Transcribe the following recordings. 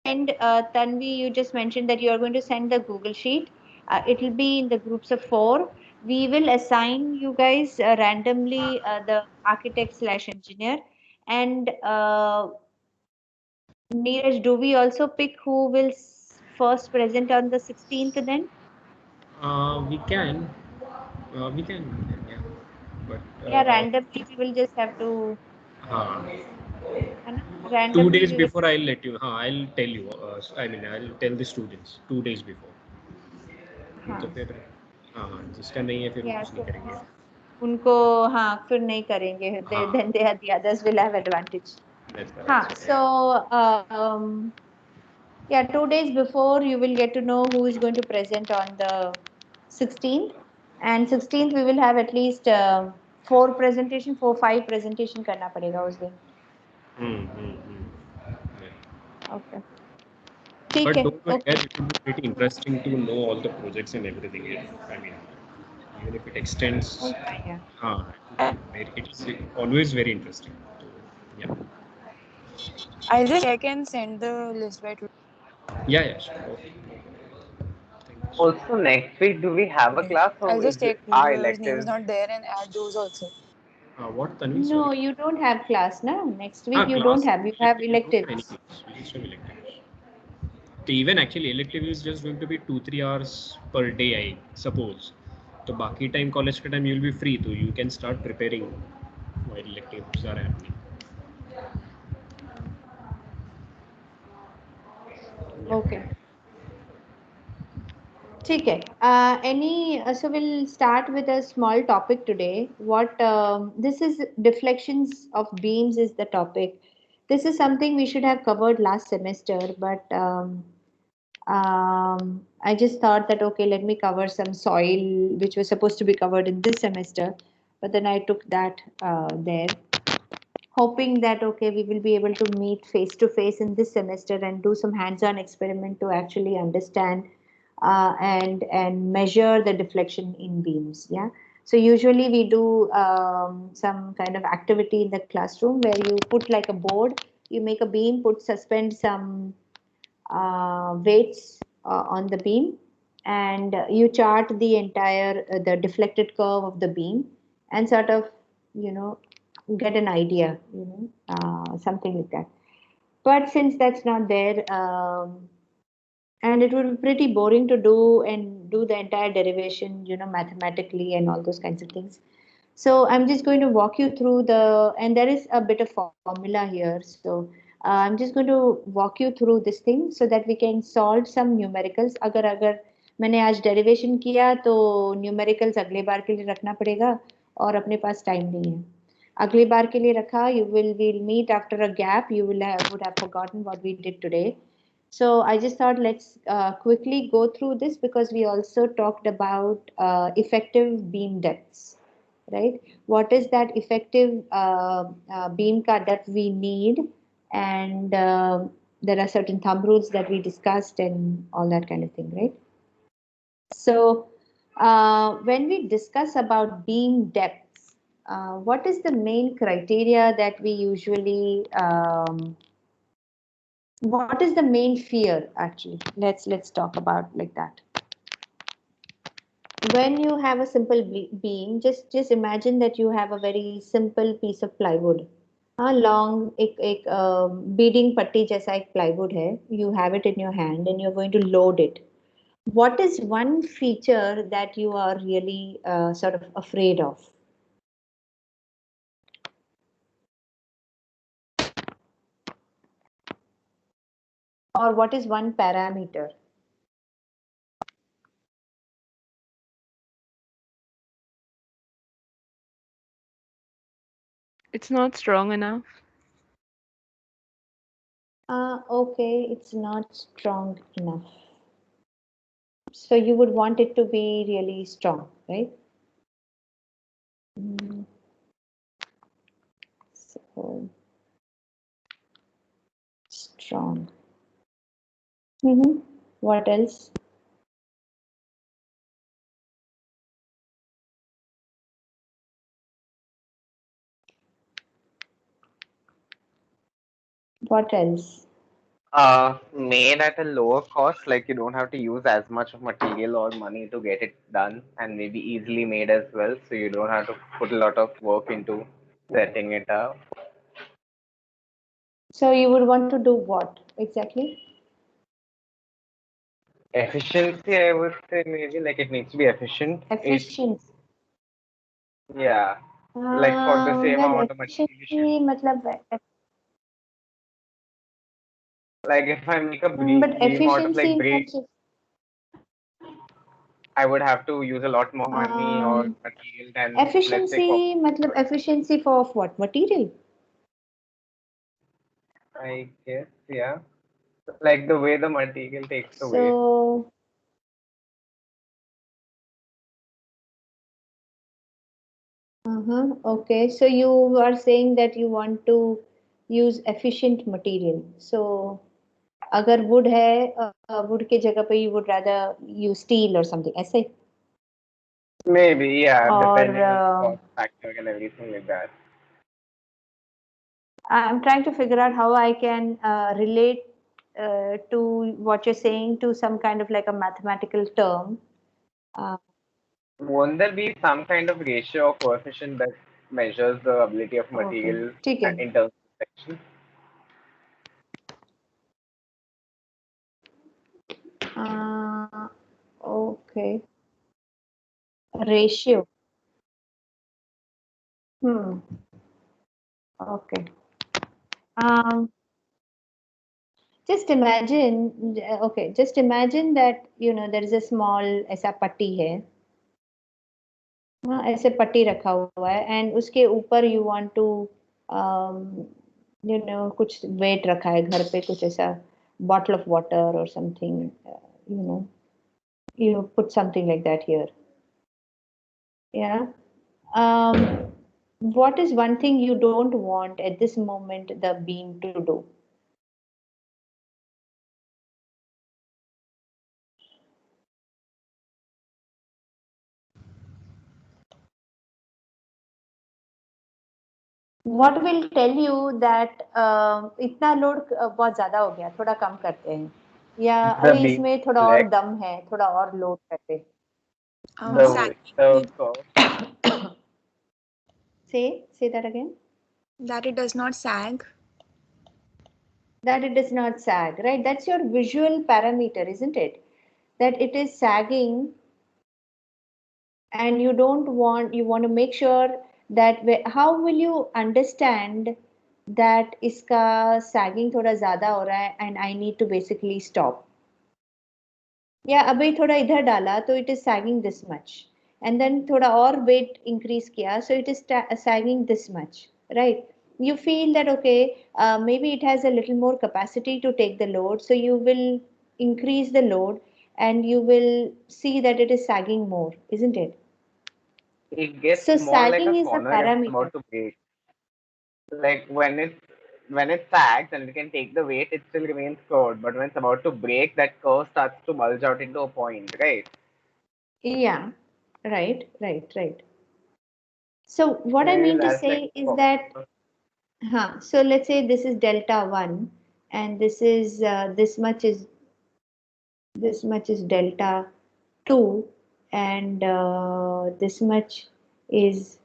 send, Tanvi, you just mentioned that you are going to send the Google Sheet. It will be in the groups of 4. We will assign you guys randomly the architect slash engineer. And Neeraj, do we also pick who will first present on the 16th then? We can, yeah. But Yeah, randomly we will just have to, uh, है ना? 2 days Randomly we will. before I'll let you. I'll tell you. I mean, I'll tell the students 2 days before. तो हाँ, फिर हाँ जिसका नहीं है फिर वो yeah, कुछ नहीं so करेंगे. उनको हाँ फिर नहीं करेंगे. हाँ, Then they the others will have advantage. that's हाँ, correct. so yeah, 2 days before you will get to know who is going to present on the 16th, and 16th we will have at least 5 presentation करना पड़ेगा उस दिन. Yeah. Okay, ठीक But है. don't worry, Okay. guys, it will be pretty interesting to know all the projects and everything. I mean, even if it Oh extends, yeah, yeah. it's always very interesting. So, yeah. I'll just check and send the list by today. Yeah, yeah, sure. Okay. Thank you. Also, next week, do we have a class I'll or is just it check our whose name is electives? not there and add those also. What, Tanvi? Sorry. No, you don't have class now. Next week you don't Class. have. You have Elective, we don't have any electives. class. We just have electives. Even actually, elective is just going to be 2-3 hours per day, I suppose. So, बाकी time college के time you will be free, so you can start preparing while electives are happening. Yeah. Okay. ठीक है. So we'll start with a small topic today. What this is deflections of beams is the topic. This is something we should have covered last semester, but I just thought that okay, let me cover some soil which was supposed to be covered in this semester, but then I took that there, hoping that okay, we will be able to meet face to face in this semester and do some hands-on experiment to actually understand and measure the deflection in beams. Yeah, so usually we do some kind of activity in the classroom where you put like a board, you make a beam, suspend some weights on the beam, and you chart the entire the deflected curve of the beam and sort of, you know, get an idea, something like that. But since that's not there, and it would be pretty boring to do and do the entire derivation, mathematically and all those kinds of things. So I'm just going to walk you through and there is a bit of formula here. So I'm just going to walk you through this thing so that we can solve some numericals. अगर मैंने आज derivation किया तो numericals अगले बार के लिए रखना पड़ेगा और अपने पास time नहीं है. अगली बार के लिए रखा, we'll meet after a gap. You would have forgotten what we did today. So I just thought let's quickly go through this because we also talked about effective beam depths, right? What is that effective beam cut that we need? And there are certain thumb rules that we discussed and all that kind of thing, right? So when we discuss about beam depths, what is the main criteria that we usually what is the main fear actually? Let's talk about like that. When you have a simple beam, just imagine that you have a very simple piece of plywood. long एक beading पट्टी जैसा एक plywood है. You have it in your hand and you're going to load it. What is one feature that you are really sort of afraid of? Or what is one parameter? It's not strong enough. Okay, it's not strong enough. So you would want it to be really strong, right? So strong. What else? What else? Made at a lower cost, like you don't have to use as much of material or money to get it done, and maybe easily made as well, so you don't have to put a lot of work into setting it up. So you would want to do what exactly? Efficiency, I would say maybe like it needs to be efficient. It, Efficiency. yeah, like for the same Well, amount of material, you should, efficiency, matlab, like if I make a but beam out of efficiency like in brick, terms of I would have to use a lot more money or um, material than let's say efficiency, matlab efficiency for of what material? I guess, yeah. Like the way the material takes the weight. So, okay. So you are saying that you want to use efficient material. So, अगर wood है, wood के जगह पे you would rather use steel or something ऐसे Maybe, yeah, और depending on the cost factor and everything like that. I'm trying to figure out how I can relate to what you're saying to some kind of like a mathematical term. Uh, Won't there be some kind of ratio or coefficient that measures the ability of okay, material ठीक है. in terms of section? Okay, ratio. Hmm. Okay. Um, just imagine. Okay, just imagine that there is a small ऐसा पट्टी है. हाँ, ऐसे पट्टी रखा हुआ है एंड उसके ऊपर यू वांट टू कुछ वेट रखा है घर पे कुछ ऐसा बॉटल ऑफ वाटर और something no you put something like that here. Yeah. um what is one thing you don't want at this moment the beam to do? what will tell you that इतना load बहुत ज्यादा हो गया थोड़ा कम करते हैं या The अरे beam इसमें थोड़ा और flex, दम है थोड़ा और लोड करते हैं. the Sagging, curve. Say that again. that it does not sag. That it does not sag, right? That's your visual parameter, isn't it? That it is sagging, and you want to make sure that how will you understand that iska sagging thoda zyada ho raha hai and I need to basically stop. या अभी थोड़ा इधर डाला तो it is sagging this much and then थोड़ा और weight increase किया so it is sagging this much, right? You feel that okay, maybe it has a little more capacity to take the load, so you will increase the load and you will see that it is sagging more, isn't it? It gets So more like a sagging is a corner if it's parameter. about to break. Like when it sags and it can take the weight, it still remains curved. But when it's about to break, that curve starts to bulge out into a point, right? Yeah, right. So what I Maybe mean to that's like say is that so let's say this is delta 1 and this is this much is delta 2 and this much is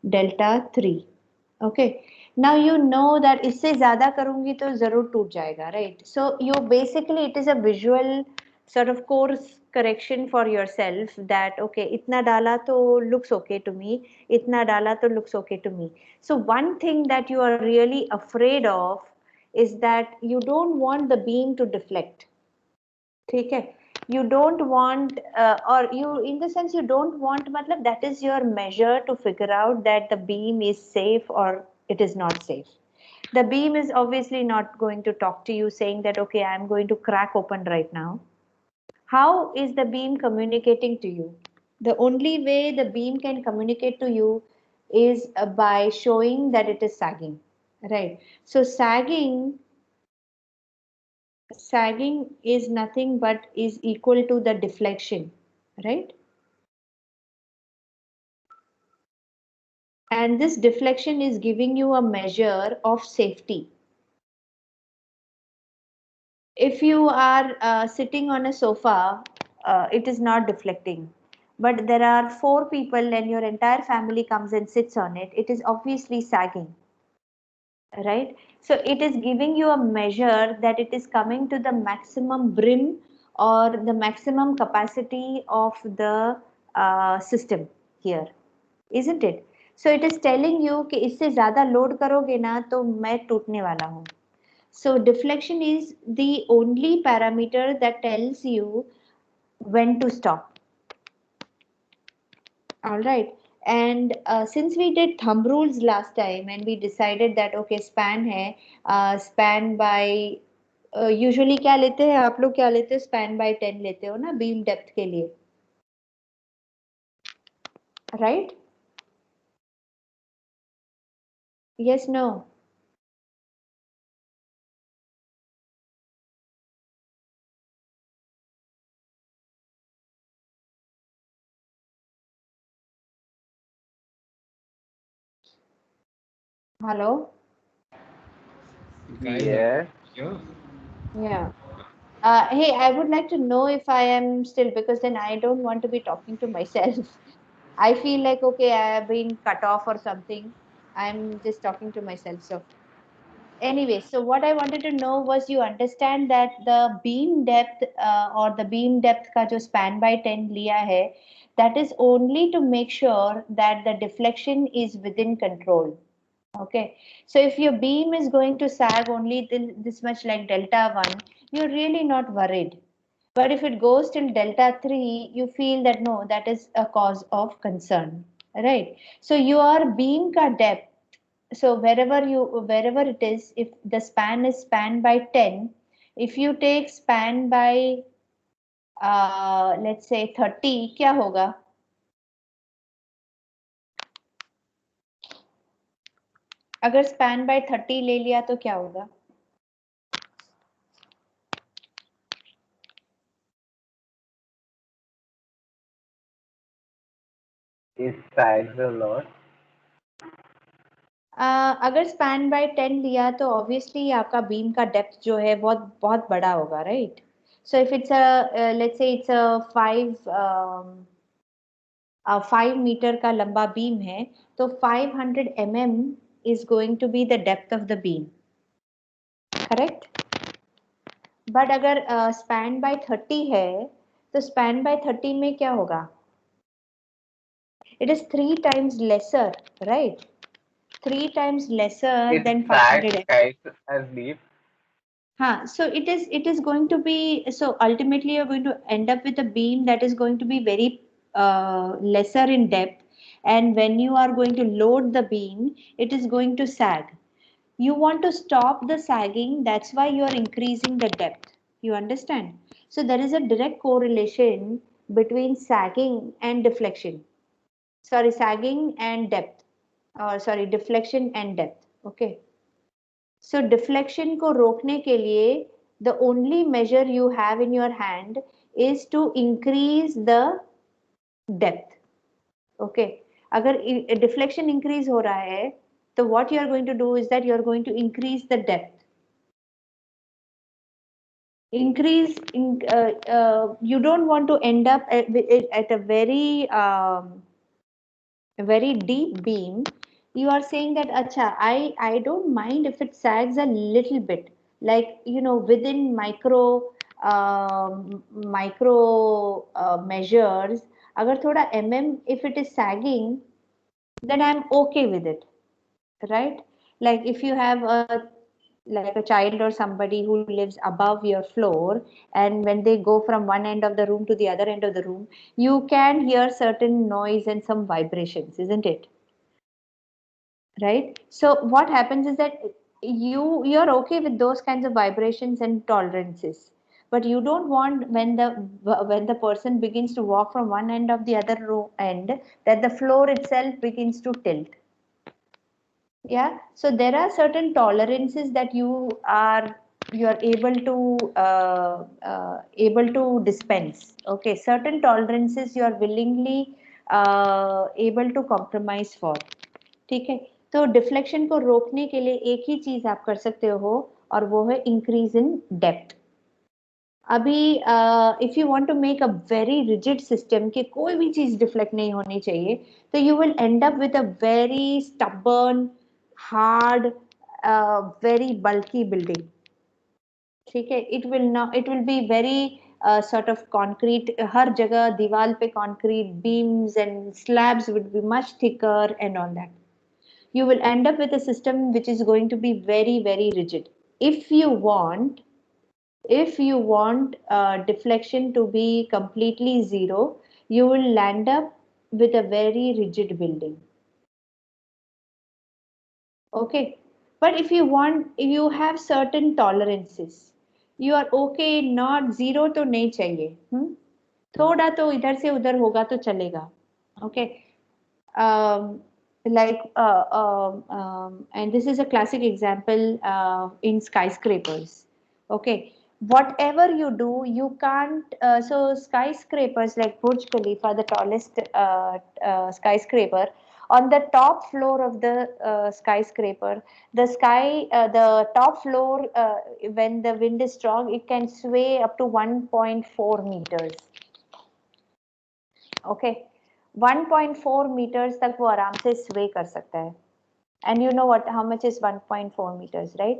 delta 3. Okay, now you know that इससे ज़्यादा करूँगी तो ज़रूर टूट जाएगा, right? So you basically it is a visual sort of course correction for yourself that okay इतना डाला तो looks okay to me, इतना डाला तो looks okay to me. So one thing that you are really afraid of is that you don't want the beam to deflect. ठीक है, you don't want or you in the sense you don't want मतलब that is your measure to figure out that the beam is safe or it is not safe. The beam is obviously not going to talk to you saying that okay I'm going to crack open right now. How is the beam communicating to you? The only way the beam can communicate to you is by showing that it is sagging, right? So sagging is nothing but is equal to the deflection, right? And this deflection is giving you a measure of safety. if you are sitting on a sofa, it is not deflecting. But there are four people and your entire family comes and sits on it, it is obviously sagging, right? So it is giving you a measure that it is coming to the maximum brim or the maximum capacity of the system here, isn't it? So it is telling you कि इससे ज़्यादा load करोगे ना तो मैं टूटने वाला हूँ. So deflection is the only parameter that tells you when to stop. All right. And since we did thumb rules last time and we decided that okay span है, span by usually क्या लेते हैं आप लोग, क्या लेते हैं, span by 10 लेते हो ना beam depth के लिए, right? Yes, no. Hello. Guys, Yeah. yeah. Yeah. Hey, I would like to know if I am still, because then I don't want to be talking to myself. I feel like, okay, I have been cut off or something. I'm just talking to myself. So, anyway, so what I wanted to know was you understand that the beam depth or the beam depth ka jo span by 10 liya hai, that is only to make sure that the deflection is within control. Okay, so if your beam is going to sag only till this much like delta 1, you're really not worried. But if it goes till delta 3, you feel that no, that is a cause of concern, right? So your beam ka depth, so wherever it is, if the span is span by 10, if you take span by let's say 30, क्या होगा? अगर span by 30 ले लिया तो क्या होगा? It sags a lot. अगर span bye 10 लिया तो ऑब्वियसली आपका बीम का डेप्थ जो है बहुत बहुत बड़ा होगा, right? So if it's let's say it's a 5 metre का लंबा बीम है तो 500 mm is going to be the depth of the beam, correct? But अगर स्पैन बाय 30 है तो स्पैन बाय 30 में क्या होगा? It is 3 times lesser, right? 3 times lesser It than sags 500 mm. twice as deep. So it is going to be, so ultimately you're going to end up with a beam that is going to be very lesser in depth, and when you are going to load the beam it is going to sag. You want to stop the sagging, that's why you are increasing the depth. You understand? So there is a direct correlation between sagging and deflection, sorry, sagging and depth, or sorry, deflection and depth. Okay. So deflection को रोकने के लिए the only measure you have in your hand is to increase the depth. Okay, अगर deflection increase हो रहा है तो what you are going to do is that you are going to increase the depth. You don't want to end up at a very deep beam. You are saying that acha, I don't mind if it sags a little bit, like within micro measures, agar thoda if it is sagging, then I'm okay with it, right? Like if you have a child or somebody who lives above your floor, and when they go from one end of the room to the other end of the room, you can hear certain noise and some vibrations, isn't it? Right? So what happens is that you're okay with those kinds of vibrations and tolerances, but you don't want when the person begins to walk from one end of the other room end, that the floor itself begins to tilt. Yeah, so there are certain tolerances that you are able to dispense. Okay, certain tolerances you are willingly able to compromise for. ठीक है, तो deflection को रोकने के लिए एक ही चीज आप कर सकते हो, और वो है इंक्रीज इन डेप्थ. अभी if you want to make a very rigid system कि कोई भी चीज डिफ्लेक्ट नहीं होनी चाहिए, तो you will end up with a very stubborn, hard, very bulky building. ठीक है, it will be very sort of concrete, हर जगह दीवार पे concrete beams and slabs would be much thicker and all that. You will end up with a system which is going to be very, very rigid. If you want, deflection to be completely zero, you will land up with a very rigid building. Okay, but if you want, if you have certain tolerances, you are okay, not zero तो नहीं चाहिए, थोड़ा तो इधर से उधर होगा तो चलेगा. Okay, like and this is a classic example in skyscrapers. Okay, whatever you do, you can't so skyscrapers like Burj Khalifa, the tallest skyscraper, on the top floor of the skyscraper, the top floor, when the wind is strong, it can sway up to 1.4 meters. Okay, 1.4 meters तक वो आराम से sway कर सकता है. And you know what? How much is 1.4 meters, right?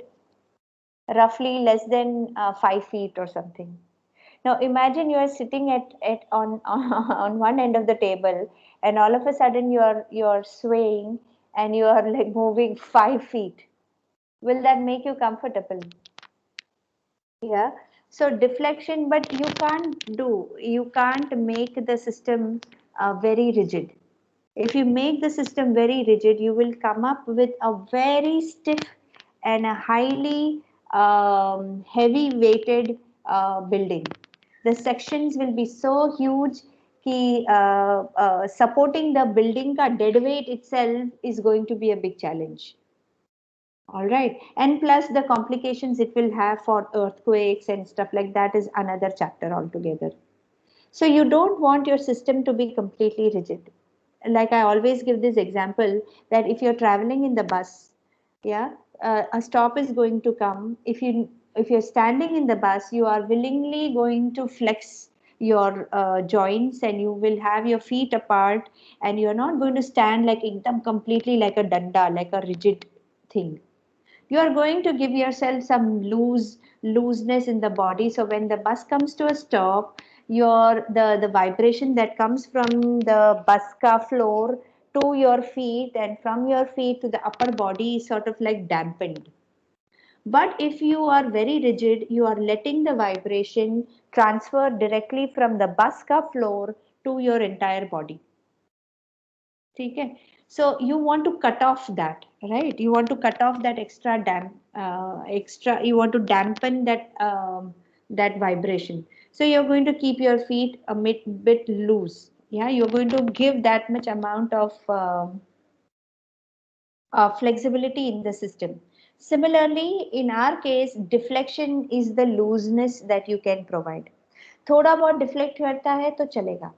Roughly less than 5 feet or something. Now imagine you are sitting at on one end of the table, and all of a sudden you are swaying and you are like moving 5 feet. Will that make you comfortable? Yeah. So deflection, but you can't make the system very rigid. If you make the system very rigid, you will come up with a very stiff and a highly heavy weighted building. The sections will be so huge कि supporting the building का dead weight itself is going to be a big challenge. All right, and plus the complications it will have for earthquakes and stuff like that is another chapter altogether. So you don't want your system to be completely rigid. Like I always give this example that if you're traveling in the bus, yeah, a stop is going to come. If you're standing in the bus, you are willingly going to flex your joints and you will have your feet apart, and you're not going to stand like ekdam completely like a danda, like a rigid thing. You are going to give yourself some looseness in the body, so when the bus comes to a stop, the vibration that comes from the bus car floor to your feet and from your feet to the upper body is sort of like dampened. But if you are very rigid, you are letting the vibration transfer directly from the bus car floor to your entire body. ठीक है. So you want to cut off that, right? You want to cut off that you want to dampen that vibration. So you're going to keep your feet a bit loose. Yeah, you're going to give that much amount of flexibility in the system. Similarly, in our case, deflection is the looseness that you can provide. थोड़ा बहुत deflect करता है तो चलेगा.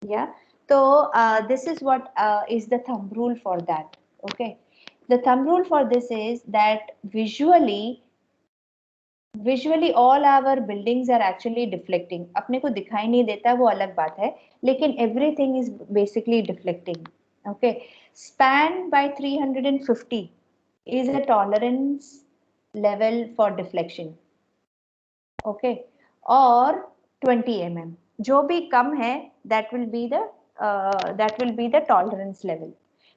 Yeah, so this is what is the thumb rule for that. Okay, the thumb rule for this is that visually all our buildings are actually deflecting. अपने को दिखाई नहीं देता वो अलग बात है, लेकिन everything is basically deflecting. Okay, span by 350 is a tolerance level for deflection. Okay, or 20 mm, जो भी कम है that will be the tolerance level.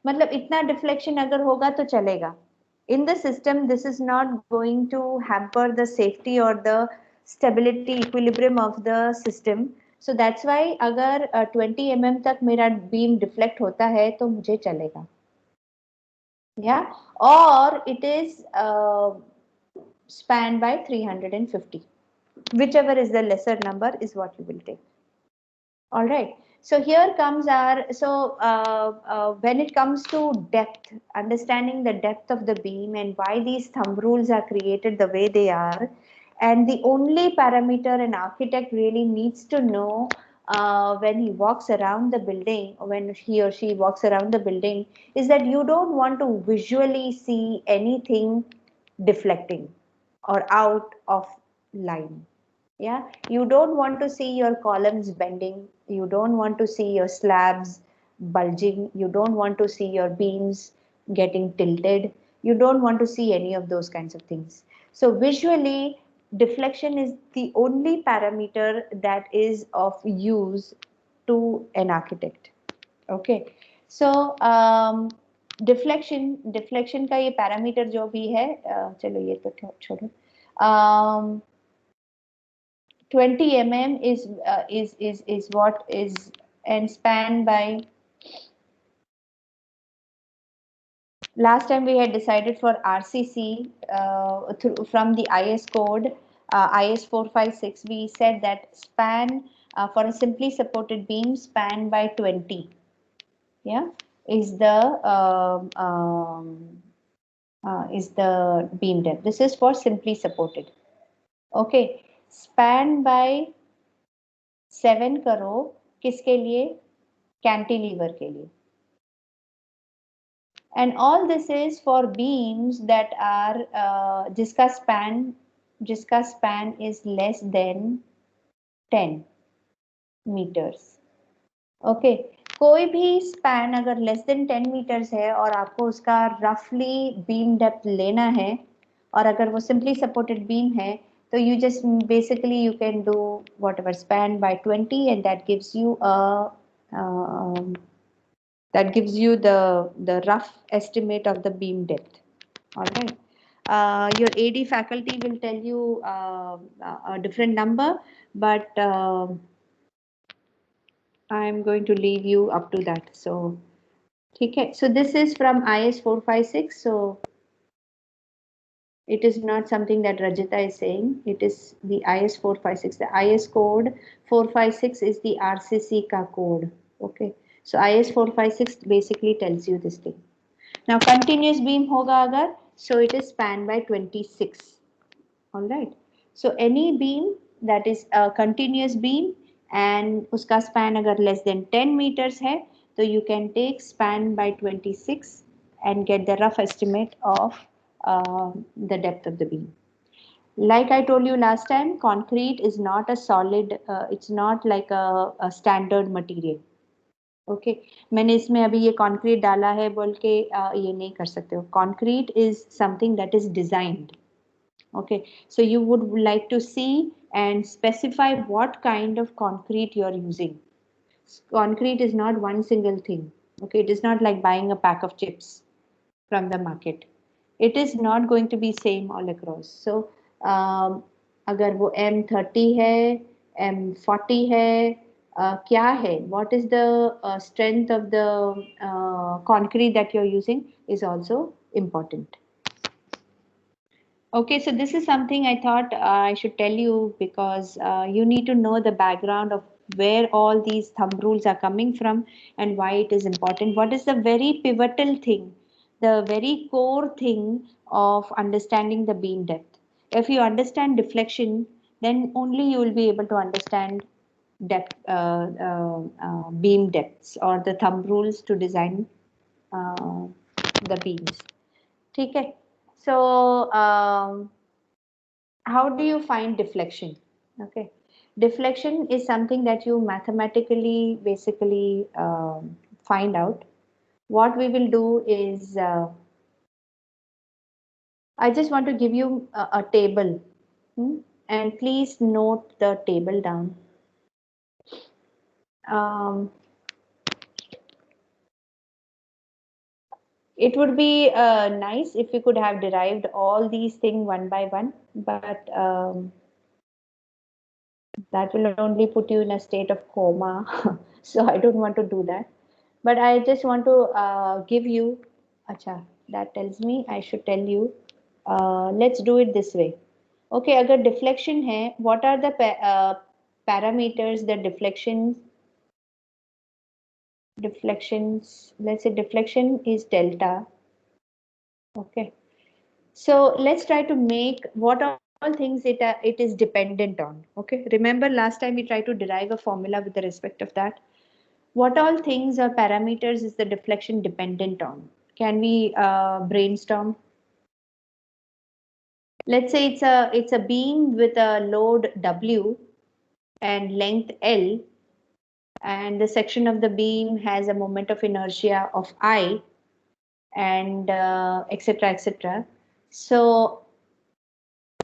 मतलब इतना deflection अगर होगा तो चलेगा. In the system, this is not going to hamper the safety or the stability equilibrium of the system. So that's why अगर 20 mm तक मेरा beam deflect होता है तो मुझे चलेगा. Yeah, or it is spanned by 350. Whichever is the lesser number is what you will take. All right. So here comes when it comes to depth, understanding the depth of the beam and why these thumb rules are created the way they are, and the only parameter an architect really needs to know when he walks around the building, when he or she walks around the building, is that you don't want to visually see anything deflecting or out of line. Yeah, you don't want to see your columns bending. You don't want to see your slabs bulging. You don't want to see your beams getting tilted. You don't want to see any of those kinds of things. So visually, deflection is the only parameter that is of use to an architect. Okay. So deflection का ये parameter जो भी है चलो ये तो छोड़ो 20 mm is what is and span by last time we had decided for RCC from the IS code IS 456 we said that span for a simply supported beam span by 20 yeah is the beam depth. This is for simply supported. Okay, span by 7 करो किसके लिए cantilever के लिए and all this is for beams that are जिसका span is less than 10 meters. Okay कोई भी span अगर less than 10 metres है और आपको उसका रफली बीम डेप्थ लेना है और अगर वो सिंपली सपोर्टेड बीम है तो you just basically you can do whatever span by 20 and that gives you the rough estimate of the beam depth. All right. Your AD faculty will tell you a different number, but I'm going to leave you up to that. So, okay. So this is from IS 456. So it is not something that Rajita is saying. It is the IS 456. The IS code 456 is the RCC ka code. Okay. So IS 456 basically tells you this thing. Now continuous beam hoga agar, so it is span by 26. All right. So any beam that is a continuous beam and uska span agar less than 10 meters hai, so you can take span by 26 and get the rough estimate of the depth of the beam. Like I told you last time, concrete is not a solid, it's not like a standard material. Okay मैंने इसमें अभी ये concrete डाला है बोल के ये नहीं कर सकते हो concrete is something that is designed okay so you would like to see and specify what kind of concrete you are using. Concrete is not one single thing. Okay, it is not like buying a pack of chips from the market. It is not going to be same all across. So अगर वो M30 है M40 है क्या है what is the strength of the concrete that you're using is also important. Okay, so this is something I thought I should tell you because you need to know the background of where all these thumb rules are coming from and why it is important. What is the very pivotal thing, the very core thing of understanding the beam depth? If you understand deflection, then only you will be able to understand beam depths or the thumb rules to design the beams. Okay, so how do you find deflection? Okay, deflection is something that you mathematically basically find out. What we will do is I just want to give you a table and please note the table down. It would be nice if we could have derived all these things one by one, but that will only put you in a state of coma. So I don't want to do that. But I just want to give you, acha, that tells me I should tell you, let's do it this way. Okay, agar deflection hai, what are the parameters that deflections, let's say deflection is delta. Okay, so let's try to make what all things it is dependent on. Okay, remember last time we tried to derive a formula with the respect of that. What all things or parameters is the deflection dependent on? Can we brainstorm? let's say it's a beam with a load W and length L, and the section of the beam has a moment of inertia of I, and etc etc. So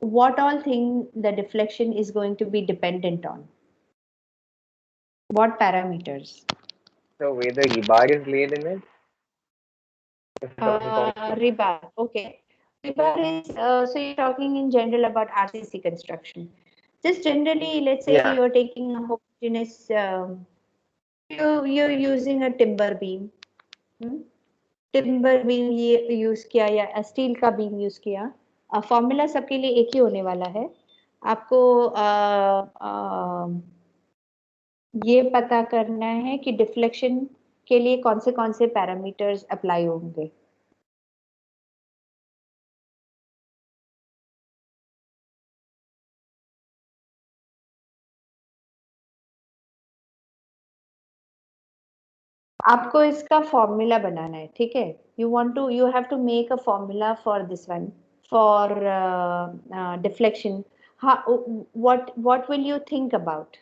what all thing the deflection is going to be dependent on? What parameters? So where the rebar is laid in it? If you're talking concrete. Rebar. Okay. Rebar is, so you're talking in general about RCC construction. Just generally, let's say Yeah. you're taking a homogeneous, you're using a timber beam. Timber beam ये use किया या steel का beam use किया, formula सबके लिए एक ही होने वाला है. आपको ये पता करना है कि डिफ्लेक्शन के लिए कौन से पैरामीटर्स अप्लाई होंगे. आपको इसका फॉर्मूला बनाना है, ठीक है. You have to make a formula for this one, for deflection. what will you think about?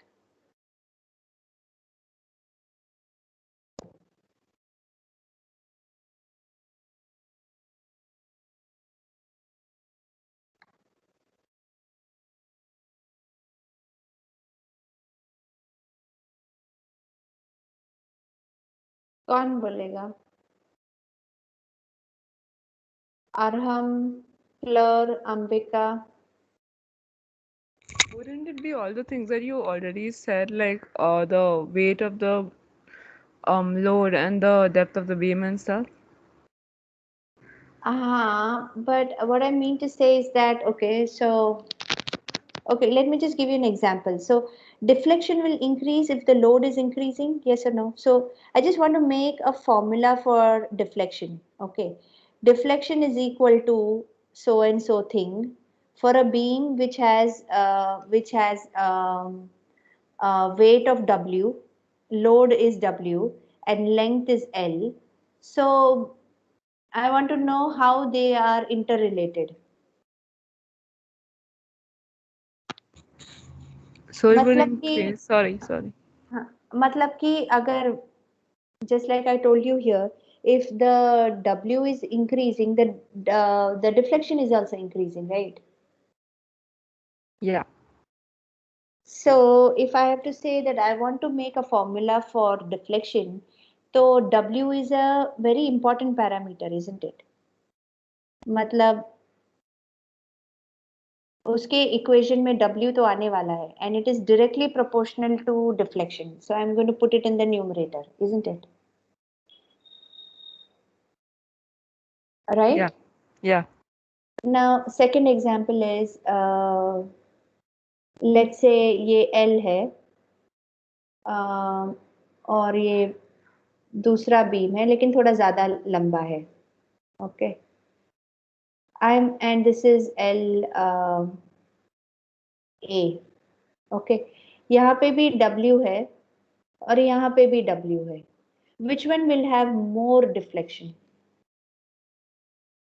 कौन बोलेगा? अरहम, फ्लोर, Ambika. Wouldn't it be all the things that you already said, like the weight of the load and the depth of the beam and stuff? But what I mean to say is that, okay, let me just give you an example. So deflection will increase if the load is increasing, yes or no? So I just want to make a formula for deflection. Okay, deflection is equal to so and so thing for a beam which has weight of W, load is W, and length is L. So I want to know how they are interrelated. So it would मतलब कि increase. Sorry. हाँ, मतलब कि अगर just like I told you here, if the W is increasing, the deflection is also increasing, right? Yeah. So if I have to say that I want to make a formula for deflection, so W is a very important parameter, isn't it? मतलब उसके equation में W तो आने वाला है, and it is directly proportional to deflection. So I'm going to put it in the numerator, isn't it? Right? Yeah. Now, second example is, let's say ये L है, और ये दूसरा बीम है लेकिन थोड़ा ज्यादा लंबा है. Okay. And this is L A. Okay. यहाँ पे भी W है और यहाँ पे भी W है. Which one will have more deflection?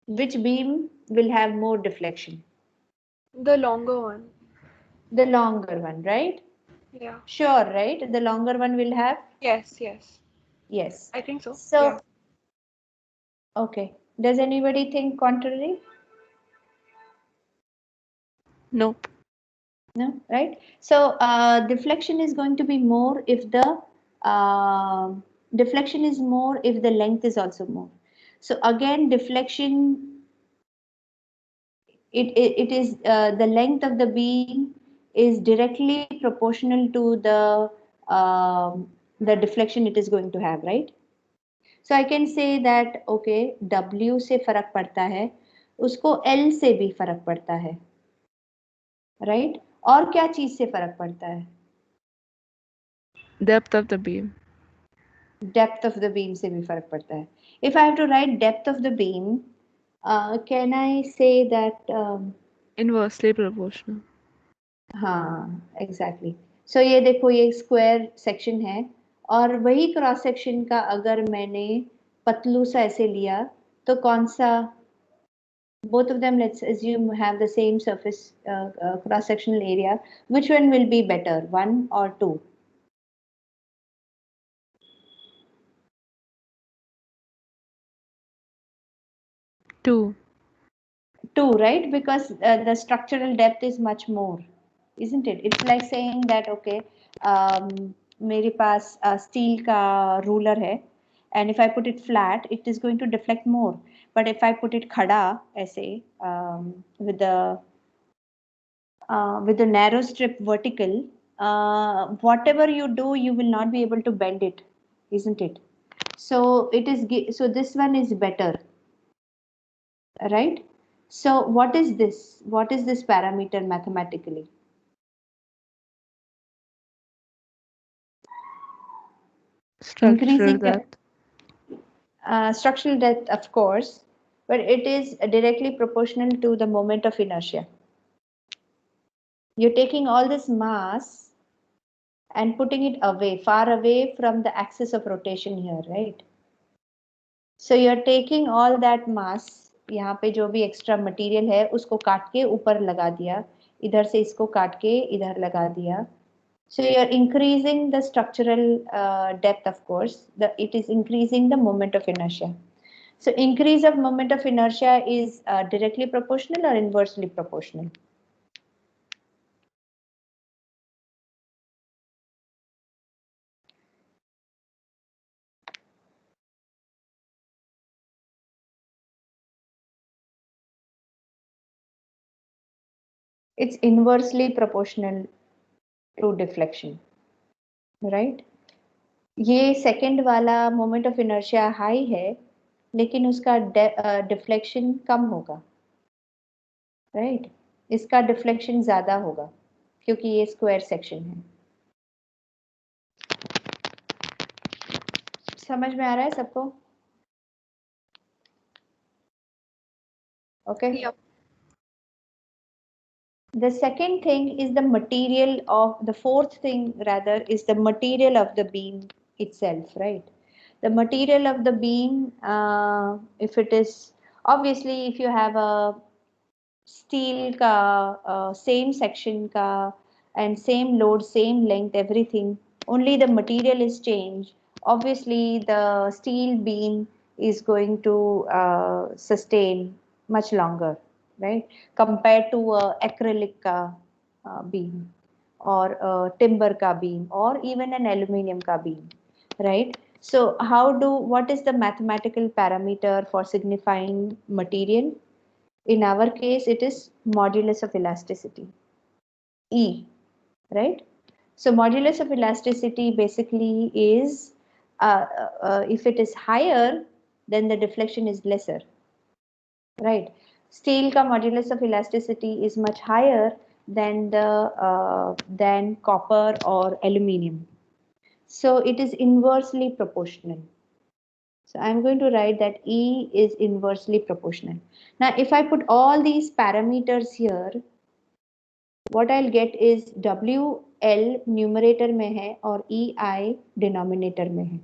Which beam will have more deflection? The longer one. The longer one, right? Yeah. Sure, right? The longer one will have? Yes. Yes. I think so. So, Yeah. okay. Does anybody think contrary? Nope. No, right? So deflection is going to be more if the deflection is more if the length is also more. So again, deflection, it is the length of the beam is directly proportional to the deflection it is going to have, right? So I can say that okay, W से फर्क पड़ता है, उसको L से भी फर्क पड़ता है, right? और क्या चीज से फर्क पड़ता है? Depth of the beam. Depth of the beam से भी फर्क पड़ता है. If I have to write depth of the beam, can I say that? Inversely proportional. हाँ, exactly. So ये देखो, ये स्क्वायर सेक्शन है और वही क्रॉस सेक्शन का अगर मैंने पतलू सा ऐसे लिया तो कौन सा Both of them, let's assume, have the same surface cross-sectional area. Which one will be better, 1 or 2? 2. 2, right? Because the structural depth is much more, isn't it? It's like saying that, okay, मेरे पास steel का ruler है, and if I put it flat, it is going to deflect more. But if I put it khada, ऐसे, with the narrow strip vertical, whatever you do, you will not be able to bend it, isn't it? So it is, so this one is better, right? So what is this? What is this parameter mathematically? Structural Increasing depth. structural depth, of course, but it is directly proportional to the moment of inertia. You're taking all this mass and putting it away, far away from the axis of rotation here, right? So you're taking all that mass, यहाँ पे जो भी extra material है उसको काट के ऊपर लगा दिया, इधर से इसको काट के इधर लगा दिया. So you're increasing the structural depth, of course. It is increasing the moment of inertia. So increase of moment of inertia is directly proportional or inversely proportional? It's inversely proportional to deflection, right? ये second वाला moment of inertia high है, लेकिन उसका deflection कम होगा, right? इसका deflection ज्यादा होगा क्योंकि ये स्क्वायर सेक्शन है. समझ में आ रहा है सबको? Okay. The second thing is the material of the fourth thing, rather, is the material of the beam itself, right? The material of the beam, if it is, obviously, if you have a steel ka same section ka and same load, same length, everything, only the material is changed, obviously the steel beam is going to sustain much longer, right, compared to a acrylic ka beam or a timber ka beam or even an aluminum ka beam, right? So what is the mathematical parameter for signifying material? In our case, it is modulus of elasticity, E, right? So modulus of elasticity basically is, if it is higher, then the deflection is lesser, right? Steel ka modulus of elasticity is much higher than than copper or aluminum. So it is inversely proportional. So I'm going to write that E is inversely proportional. Now, if I put all these parameters here, what I'll get is WL numerator में है और EI denominator में है.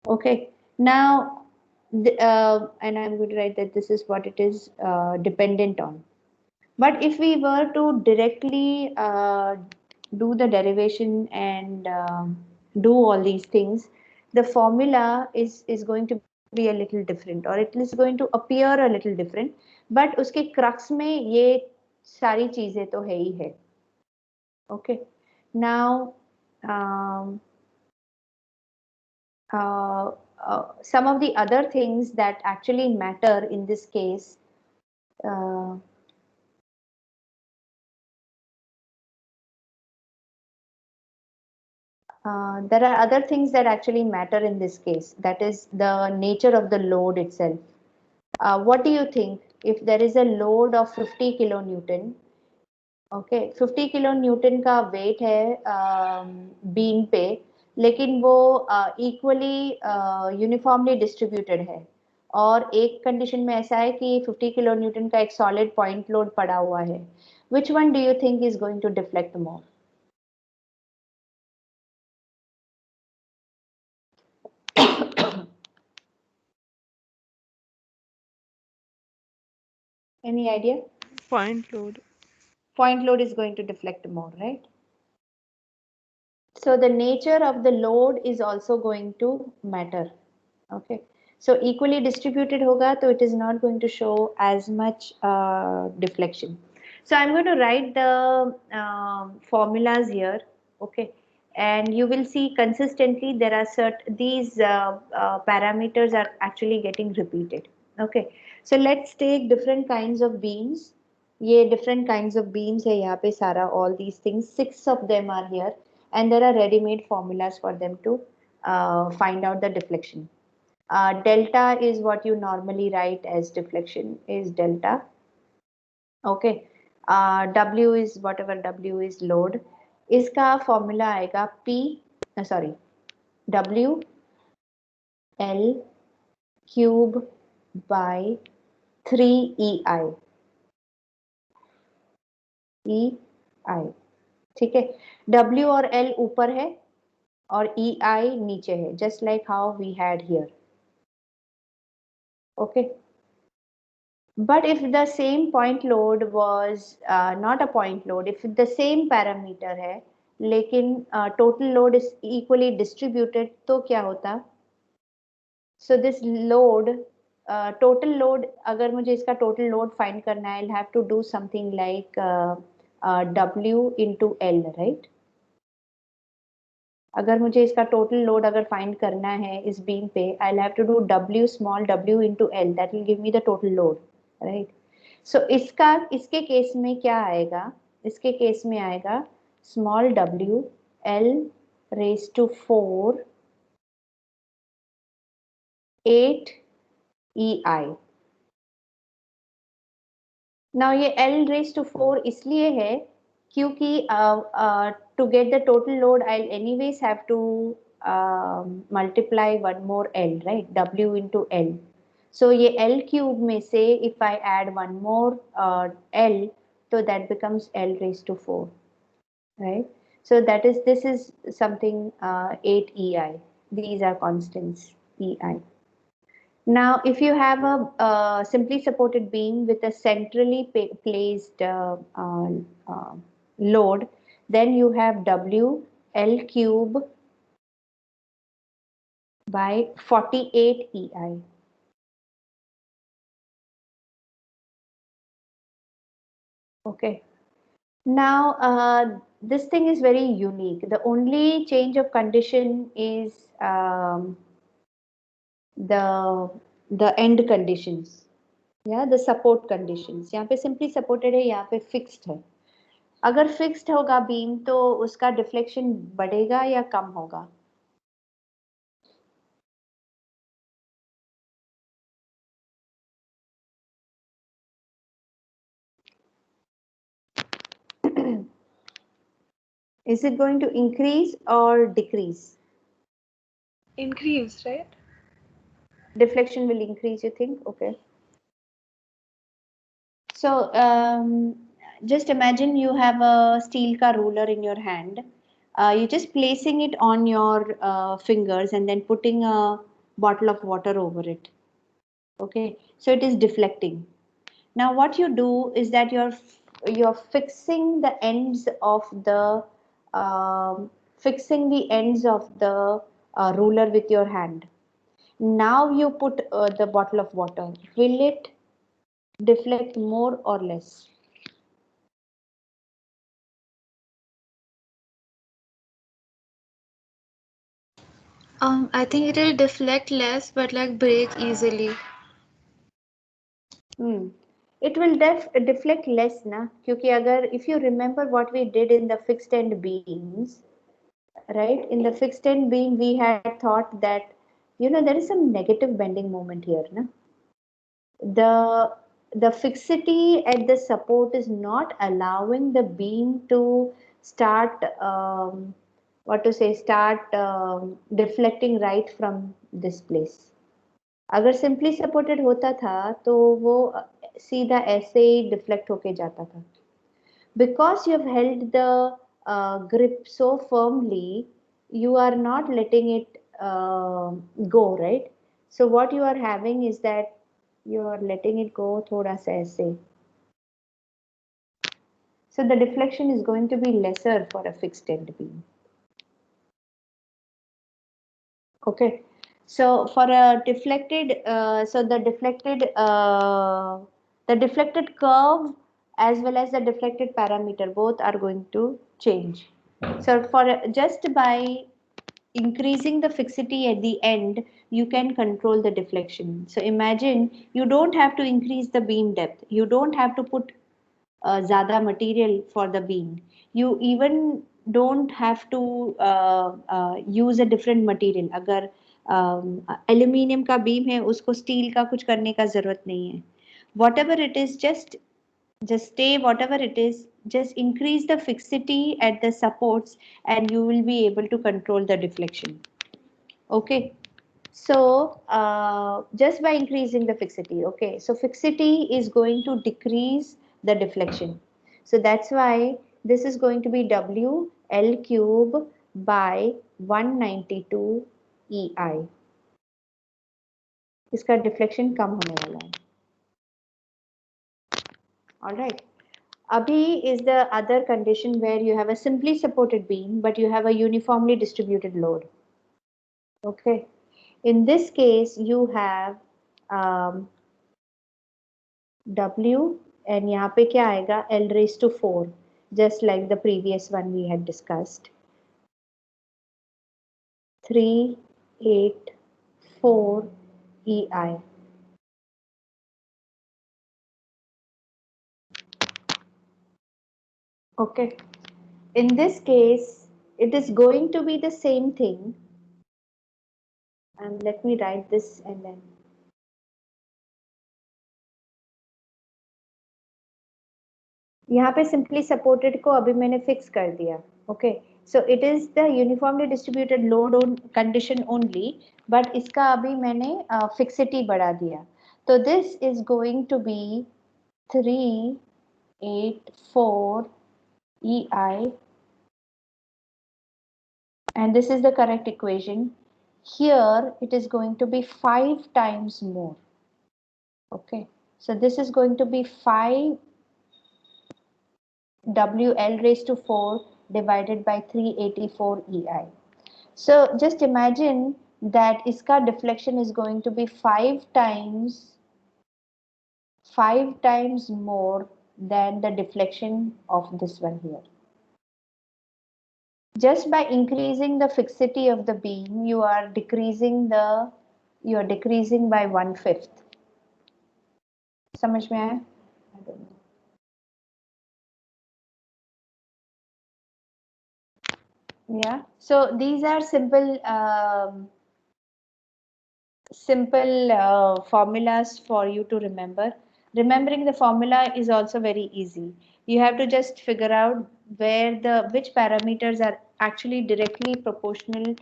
Okay. Now, and I'm going to write that this is what it is dependent on. But if we were to directly do the derivation and do all these things, the formula is going to be a little different, or it is going to appear a little different. But उसके crux में ये सारी चीजें तो है ही है. Okay. Now, um, some of the other things that actually matter in this case. There are other things that actually matter in this case. That is the nature of the load itself. What do you think? If there is a load of 50 kilonewton, okay, 50 kilonewton का weight है beam पे, लेकिन वो equally uniformly distributed है. और एक condition में ऐसा है कि 50 kilonewton का एक solid point load पड़ा हुआ है. Which one do you think is going to deflect more? Any idea? Point load. Point load is going to deflect more, right? So the nature of the load is also going to matter. Okay. So equally distributed hoga, so it is not going to show as much deflection. So I'm going to write the formulas here. Okay. And you will see consistently there are these parameters are actually getting repeated. Okay. So let's take different kinds of beams. ये different kinds of beams है यहाँ पे सारा all these things 6 of them are here and there are ready-made formulas for them to find out the deflection. Delta is what you normally write as deflection is delta. Okay. W is whatever W is load. इसका formula आएगा P sorry W L cube by 3 EI. EI ठीक है. W और L ऊपर है और EI नीचे है just like how we had here. Okay. But if the same point load was not a point load, if the same parameter है लेकिन total load is equally distributed तो क्या होता? So this load total load अगर मुझे इसका total load find करना है I'll have to do something like W into L, right? अगर मुझे इसका total load अगर find करना है इस beam पे I'll have to do W small w into L, that will give me the total load, right? So इसके case में क्या आएगा? इसके केस में आएगा small w L raised to 4 8 EI. Now ये L raised to 4 इसलिए है क्योंकि to get the total load I'll anyways have to multiply one more L, right? W into L. So ये L cube में से if I add one more L, so that becomes L raised to 4, right? So this is something 8 EI. These are constants EI. Now, if you have a simply supported beam with a centrally placed load, then you have W L cube by 48 EI. Okay. Now, this thing is very unique. The only change of condition is the end conditions. Yeah, the support conditions. यहाँ पे simply supported है, यहाँ पे fixed है. अगर fixed होगा beam तो उसका deflection बढ़ेगा या कम होगा? Is it going to increase or decrease? Increase, right? Deflection will increase, you think? Okay. So just imagine you have a steel ka ruler in your hand. You're just placing it on your fingers and then putting a bottle of water over it. Okay, so it is deflecting. Now what you do is that you're fixing the ends of the ruler with your hand. Now you put the bottle of water. Will it deflect more or less? I think it will deflect less, but like break easily. It will deflect less, na? क्योंकि अगर if you remember what we did in the fixed end beams, right? In the fixed end beam, we had thought that there is some negative bending moment here, na? The fixity at the support is not allowing the beam to start deflecting right from this place. अगर simply supported होता था तो वो सीधा ऐसे ही deflect होके जाता था. Because you have held the grip so firmly, you are not letting it go, right? So what you are having is that you are letting it go थोड़ा सा ऐसे. So the deflection is going to be lesser for a fixed end beam. Okay, so for a deflected, the deflected curve as well as the deflected parameter both are going to change. So for just by increasing the fixity at the end, you can control the deflection. So imagine you don't have to increase the beam depth. You don't have to put ज़्यादा material for the beam. You even don't have to use a different material. अगर aluminium का beam है, उसको steel का कुछ करने का ज़रूरत नहीं है. Whatever it is, just stay whatever it is, just increase the fixity at the supports and you will be able to control the deflection. Okay, so just by increasing the fixity, okay, so fixity is going to decrease the deflection. So that's why this is going to be W L cube by 192 EI. इसका deflection कम होने वाला है. All right. Abhi is the other condition where you have a simply supported beam, but you have a uniformly distributed load. Okay. In this case, you have W and यहाँ पे क्या आएगा L raised to 4, just like the previous one we had discussed. 3, 8, 4 EI. Okay. In this case, it is going to be the same thing. And let me write this and then. यहाँ पे simply supported को अभी मैंने fix कर दिया. Okay. So it is the uniformly distributed load on condition only, but इसका अभी मैंने fixity बढ़ा दिया. So this is going to be 3, 8, 4 EI, and this is the correct equation. Here it is going to be 5 times more. Okay, so this is going to be 5 WL raised to 4 divided by 384 EI. So just imagine that iska deflection is going to be 5 times more than the deflection of this one here. Just by increasing the fixity of the beam, you are decreasing by 1/5. समझ में आया? I don't know. Yeah. So these are simple formulas for you to remember. Remembering the formula is also very easy. You have to just figure out which parameters are actually directly proportional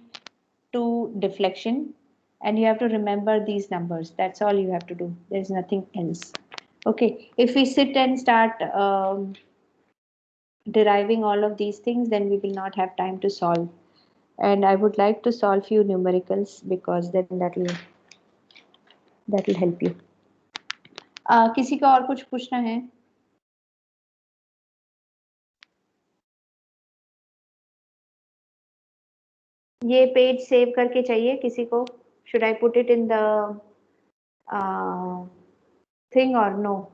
to deflection, and you have to remember these numbers. That's all you have to do. There's nothing else. Okay, if we sit and start deriving all of these things, then we will not have time to solve. And I would like to solve few numericals because then that will help you. किसी का और कुछ पूछना है? ये page save करके चाहिए किसी को? Should I put it in the thing or no?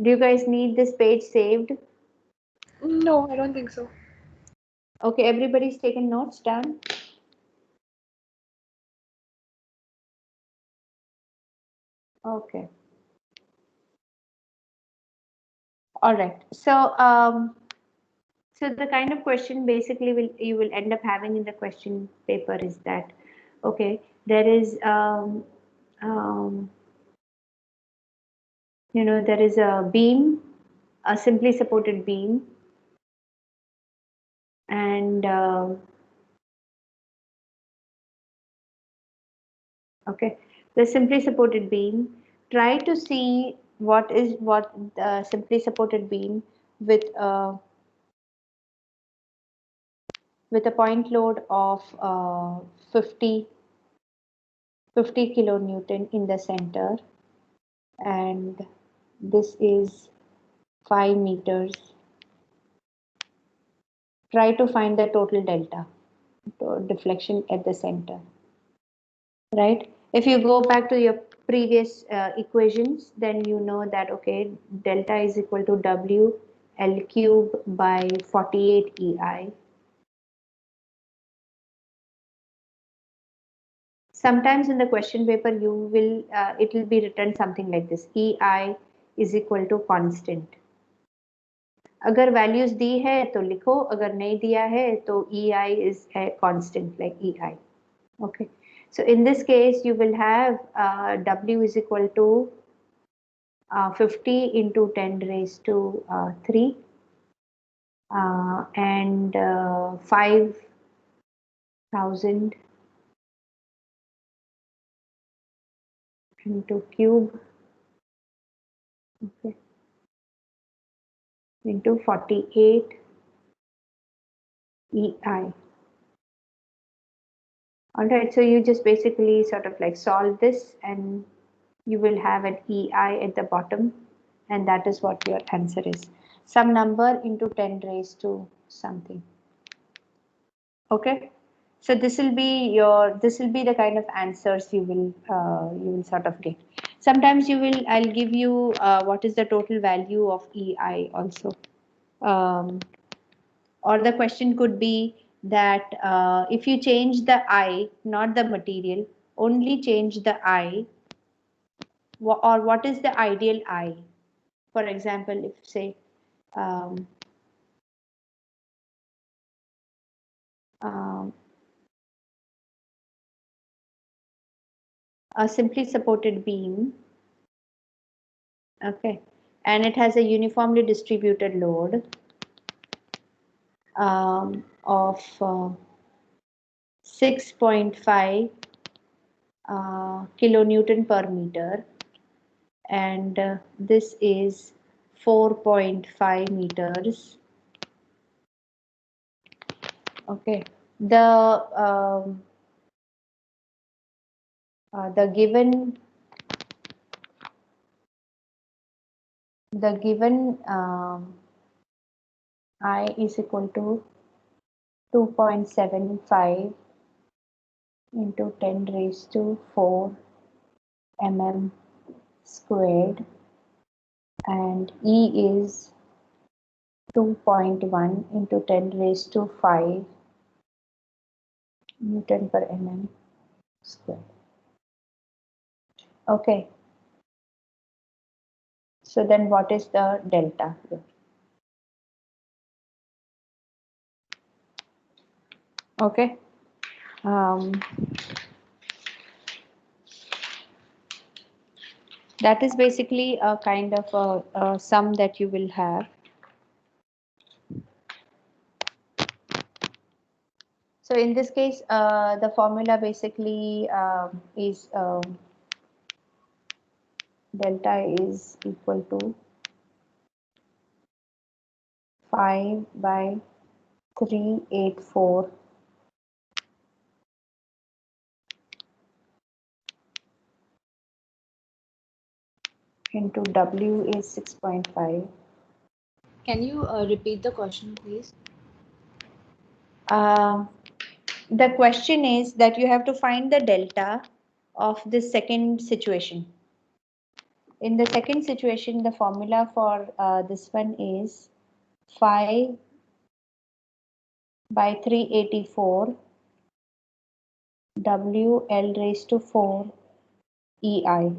Do you guys need this page saved? No, I don't think so. Okay, everybody's taken notes down. Okay. All right. So so the kind of question basically you will end up having in the question paper is that, okay, there is there is a beam, a simply supported beam, and okay, the simply supported beam. Try to see what the simply supported beam with a point load of 50 kilonewton in the center, and this is 5 meters. Try to find the total delta, deflection at the center, right? If you go back to your previous equations, then you know that, okay, delta is equal to W L cube by 48 EI. Sometimes in the question paper, you will, it will be written something like this, EI is equal to constant. अगर values दी है तो लिखो, अगर नहीं दिया है तो EI is a constant like EI. Okay, so in this case you will have W is equal to 50 into 10 raised to 3 and 5,000 into cube, okay, into 48 EI. All right, so you just basically sort of like solve this and you will have an EI at the bottom, and that is what your answer is. Some number into 10 raised to something. Okay, so this will be the kind of answers you will sort of get. Sometimes I'll give you what is the total value of EI also. Or the question could be that if you change the I, not the material, only change the I, or what is the ideal I? For example, if say um, um, a simply supported beam, okay, and it has a uniformly distributed load of 6.5 kilonewton per meter, and this is 4.5 meters. Okay, the given I is equal to 2.75 into 10 raised to 4 mm squared, and E is 2.1 into 10 raised to 5 Newton per mm squared. Okay. So then what is the delta here? Okay. That is basically a kind of a sum that you will have. So in this case, the formula basically is delta is equal to 5 by 384 into W is 6.5. Can you repeat the question, please? The question is that you have to find the delta of the second situation. In the second situation, the formula for this one is 5 by 384 WL raised to 4 EI.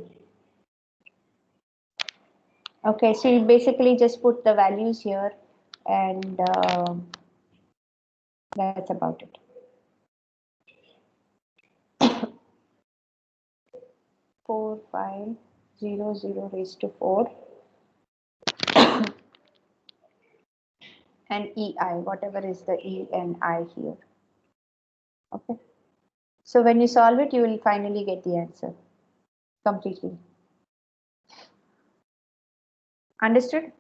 Okay, so you basically just put the values here, and that's about it. 4500 raised to 4 and EI, whatever is the E and I here. Okay, so when you solve it, you will finally get the answer completely. Understood?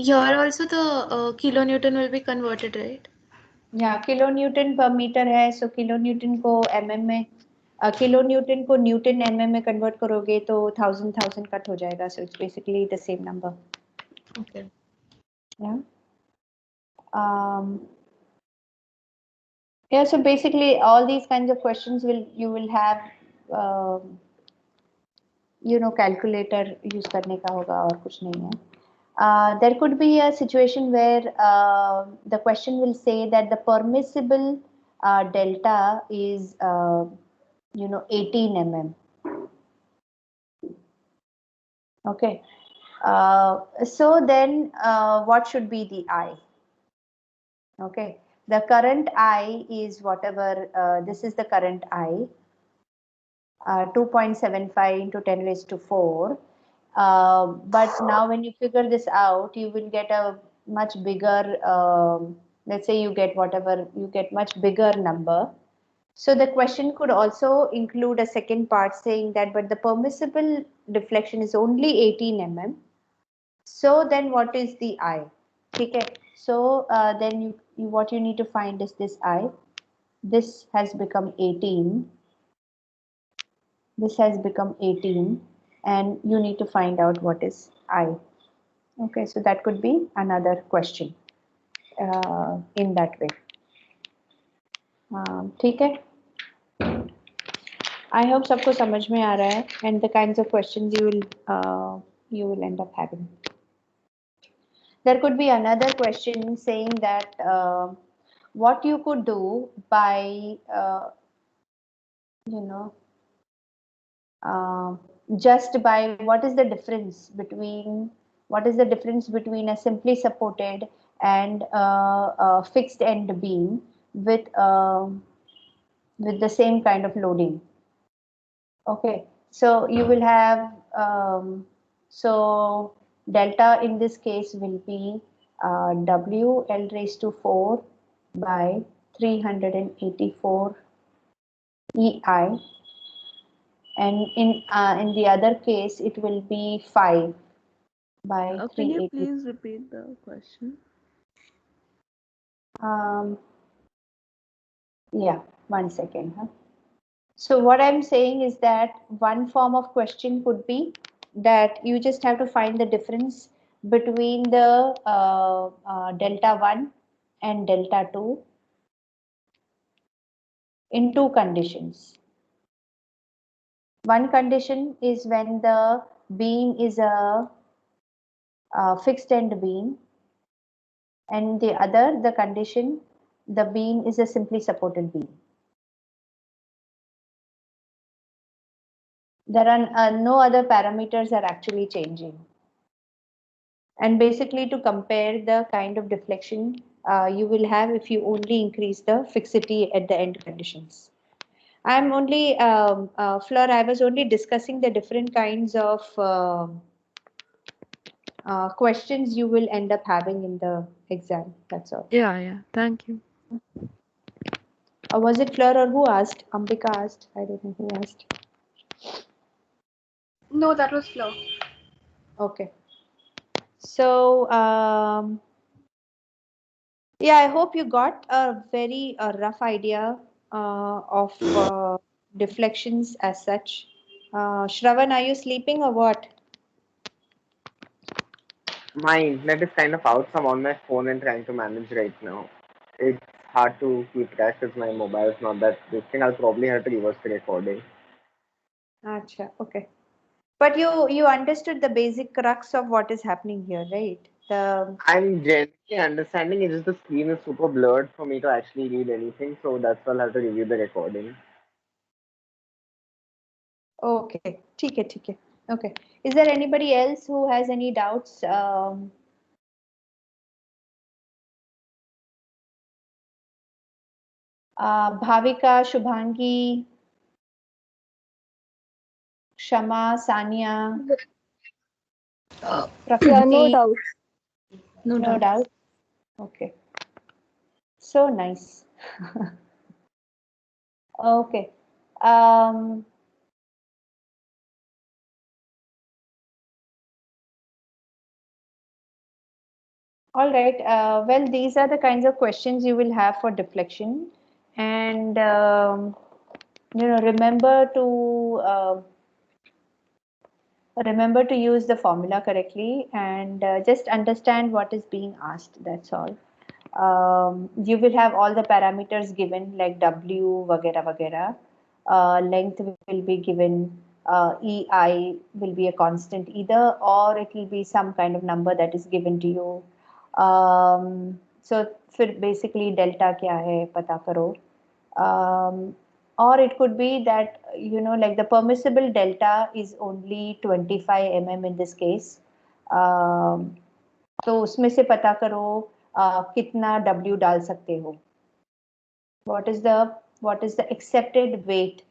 Here also the kilonewton will be converted, right? या kilonewton per meter है, so kilonewton को mm में kilonewton को newton mm में convert करोगे तो 1000 cut हो जाएगा, so it's basically the same number. Okay. Yeah. Yeah, so basically all these kinds of questions you will have calculator use करने का होगा और कुछ नहीं है. There could be a situation where the question will say that the permissible delta is 18 mm. Okay. So then what should be the I? Okay. The current I is whatever, this is the current I, 2.75 into 10 raised to 4. But now when you figure this out, you will get a much bigger, let's say you get much bigger number. So the question could also include a second part saying that, but the permissible deflection is only 18 mm. So then what is the I? Okay. So then what you need to find is this I. This has become 18. This has become 18. And you need to find out what is I. Okay, so that could be another question in that way. ठीक है? I hope सबको समझ में आ रहा है, and the kinds of questions you will end up having. There could be another question saying that what you could do by just by what is the difference between a simply supported and a fixed end beam with the same kind of loading. Okay, so you will have so delta in this case will be W L raised to 4 by 384 EI. And in the other case, it will be 5 by Can you 380. please repeat the question? Yeah, 1 second. Huh? So what I'm saying is that one form of question could be that you just have to find the difference between the delta 1 and delta 2 in two conditions. One condition is when the beam is a fixed end beam, and the other, the condition, the beam is a simply supported beam. There are no other parameters are actually changing. And basically to compare the kind of deflection you will have if you only increase the fixity at the end conditions. I'm only, Fleur, I was only discussing the different kinds of questions you will end up having in the exam, that's all. Yeah, thank you. Was it Fleur or who asked? Ambika asked, I don't know who asked. No, that was Flo. Okay. So, yeah, I hope you got a very rough idea of deflections as such. Shravan, are you sleeping or what? My internet is kind of out, so I'm on my phone and trying to manage right now. It's hard to keep track because my mobile is not that big thing. I'll probably have to reverse the recording. Acha, okay. But you understood the basic crux of what is happening here, right? I'm generally understanding, it's just the screen is super blurred for me to actually read anything, so that's why I'll have to review the recording. Okay, ठीक है. Okay. Is there anybody else who has any doubts? Bhavika, Shubhangi, Shama, Sania, Yeah, no doubt. No doubt. Okay. So nice. Okay. All right. Well, these are the kinds of questions you will have for deflection, and remember to use the formula correctly, and just understand what is being asked. That's all. You will have all the parameters given like W, vagera, vagera. Length will be given. EI will be a constant either, or it will be some kind of number that is given to you. So फिर basically delta क्या है पता करो. Or it could be that like the permissible delta is only 25 mm in this case. तो उसमें से पता करो कितना W डाल सकते हो. What is the accepted weight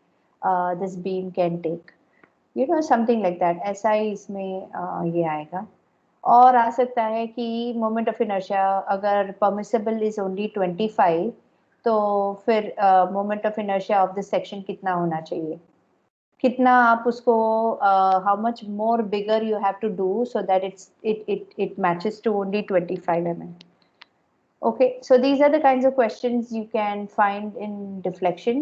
this beam can take? Something like that. ऐसा ही इसमें ये आएगा. और आ सकता है कि मोमेंट ऑफ इनर्शिया अगर परमिसिबल इज ओनली 25, तो फिर moment of inertia of the section कितना होना चाहिए, कितना आप उसको how much more bigger you have to do so that it matches to only 25 mm. Okay, so these are the kinds of questions you can find in deflection.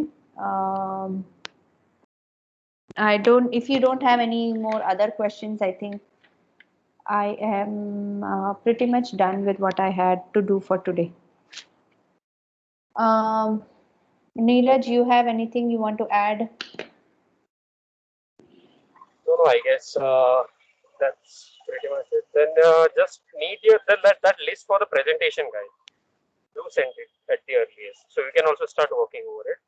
If you don't have any more other questions, I think I am pretty much done with what I had to do for today. Neeraj, you have anything you want to add? No, I guess that's pretty much it. Then just need that list for the presentation, guys. Do send it at the earliest, so we can also start working over it.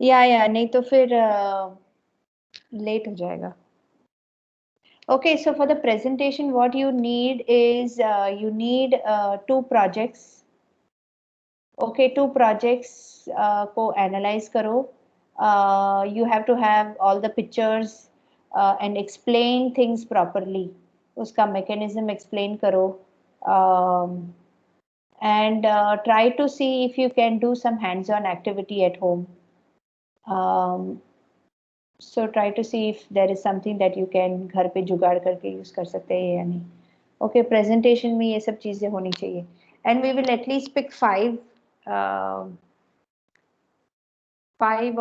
या नहीं तो फिर late हो जाएगा. Okay, so for the presentation, what you need is you need 2 projects. Okay, 2 projects को analyze करो. You have to have all the pictures and explain things properly. उसका mechanism explain करो. And try to see if you can do some hands-on activity at home. So try to see if there is something that you can घर पे जुगाड़ करके use कर सकते हैं या नहीं. Okay, presentation में ये सब चीजें होनी चाहिए. And we will at least pick 5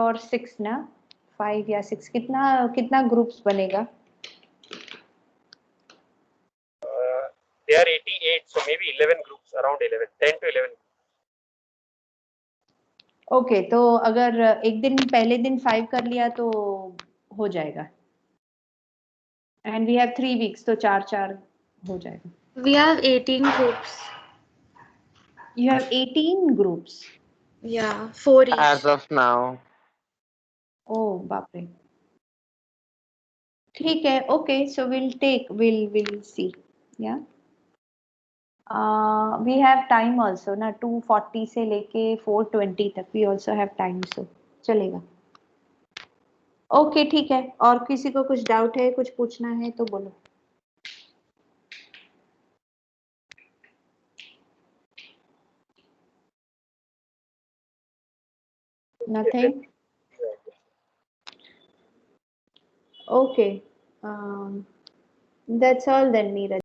or 6 ना, 5 या 6 कितना groups बनेगा? They are 88, so maybe 11 groups, around 11, 10 to 11. Okay, तो अगर एक दिन पहले दिन 5 कर लिया तो हो जाएगा. And we have 3 weeks, तो 4 हो जाएगा. We have 18 groups. You have 18 groups. Yeah, 4 each. As of now. Oh, बाप रे. ठीक है. Okay, so we'll see. Yeah. We have time also ना, 2:40 से लेके 4:20 तक we also have time, so चलेगा. Okay, ठीक है. और किसी को कुछ डाउट है, कुछ पूछना है तो बोलो. Nothing? Okay. That's all then, Neeraj.